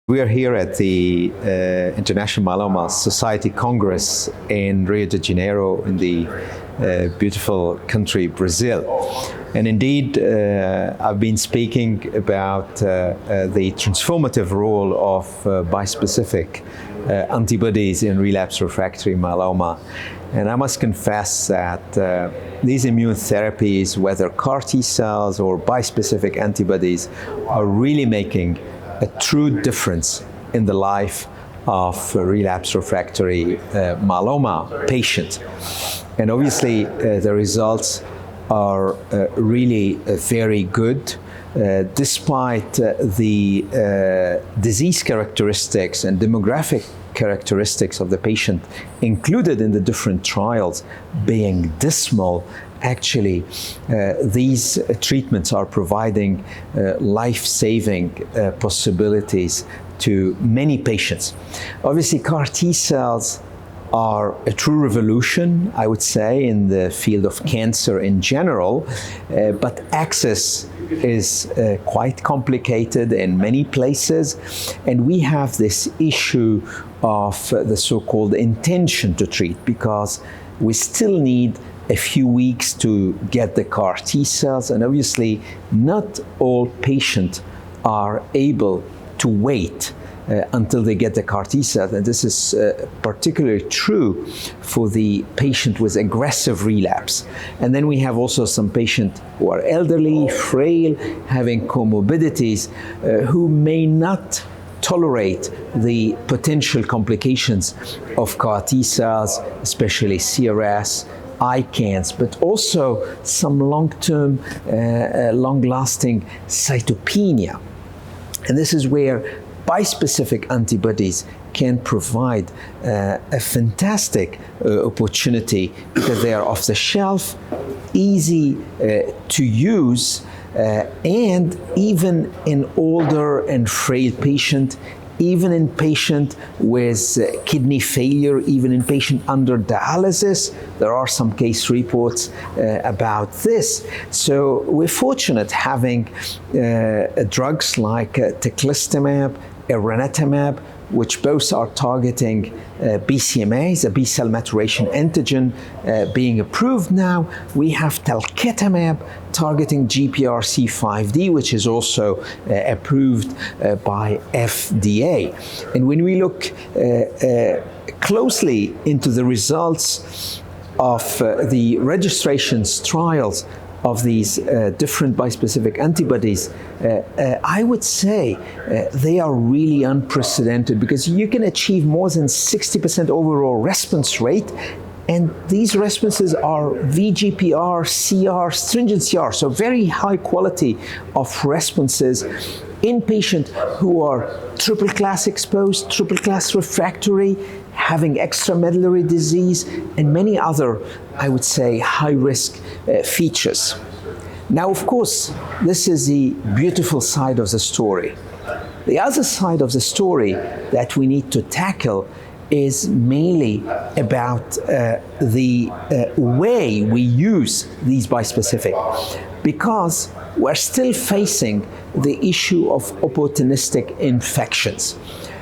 We are here at the International Myeloma Society Congress in Rio de Janeiro in the beautiful country Brazil. And indeed, I've been speaking about the transformative role of bispecific antibodies in relapsed refractory myeloma. And I must confess that these immune therapies, whether CAR T cells or bispecific antibodies, are really making a true difference in the life of a relapsed refractory myeloma patient. And obviously, the results are really very good. Despite the disease characteristics and demographic characteristics of the patient included in the different trials being dismal, actually, these treatments are providing life-saving possibilities to many patients. Obviously, CAR T cells are a true revolution, I would say, in the field of cancer in general, but access is quite complicated in many places, and we have this issue of the so-called intention to treat, because we still need a few weeks to get the CAR T cells, and obviously not all patients are able to wait until they get the CAR T cells, and this is particularly true for the patient with aggressive relapse. And then we have also some patients who are elderly, frail, having comorbidities, who may not tolerate the potential complications of CAR T cells, especially CRS, ICANS, but also some long-term, long-lasting cytopenia. And this is where bispecific antibodies can provide a fantastic opportunity, because they are off the shelf, easy to use, and even in older and frail patients, even in patient with kidney failure, even in patient under dialysis. There are some case reports about this. So we're fortunate having drugs like teclistamab, elranatamab, which both are targeting BCMAs, a B-cell maturation antigen, being approved now. We have talquetamab targeting GPRC5D, which is also approved by FDA. And when we look closely into the results of the registrations trials of these different bispecific antibodies, I would say they are really unprecedented, because you can achieve more than 60% overall response rate, and these responses are VGPR, CR, stringent CR, so very high quality of responses in patients who are triple class exposed, triple class refractory, having extramedullary disease, and many other, I would say, high-risk features. Now, of course, this is the beautiful side of the story. The other side of the story that we need to tackle is mainly about the way we use these bispecific, because we're still facing the issue of opportunistic infections.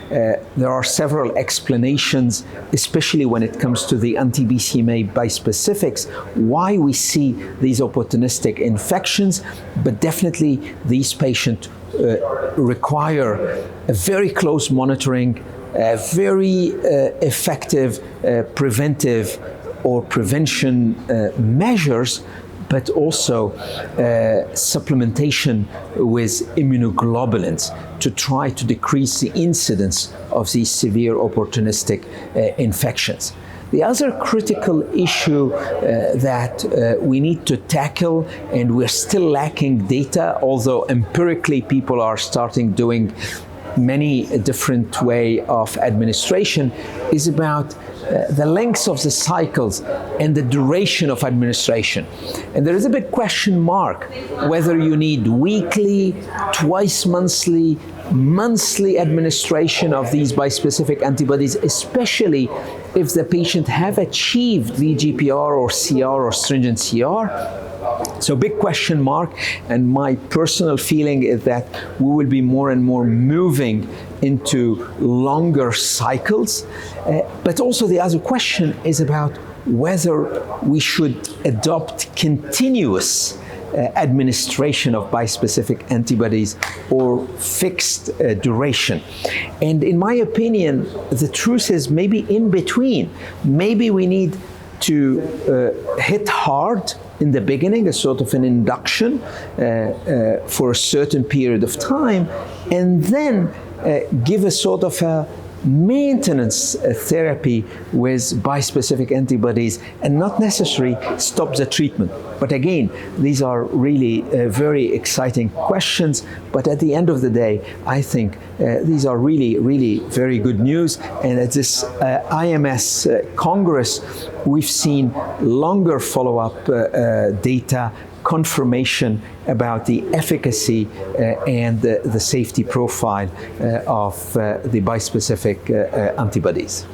There are several explanations, especially when it comes to the anti-BCMA bispecifics, why we see these opportunistic infections, but definitely these patients require a very close monitoring, very effective preventive or prevention measures, but also supplementation with immunoglobulins to try to decrease the incidence of these severe opportunistic infections. The other critical issue that we need to tackle, and we're still lacking data, although empirically people are starting doing many different way of administration, is about the length of the cycles and the duration of administration. And there is a big question mark whether you need weekly, twice monthly, monthly administration of these bispecific antibodies, especially if the patient have achieved VGPR or CR or stringent CR. So big question mark, and my personal feeling is that we will be more and more moving into longer cycles. But also the other question is about whether we should adopt continuous administration of bispecific antibodies or fixed duration. And in my opinion, the truth is maybe in between. Maybe we need to hit hard in the beginning, a sort of an induction for a certain period of time, and then give a sort of a maintenance therapy with bispecific antibodies and not necessarily stop the treatment. But again, these are really very exciting questions, but at the end of the day, I think these are really, really very good news. And at this IMS Congress, we've seen longer follow-up data, confirmation about the efficacy and the safety profile of the bispecific antibodies.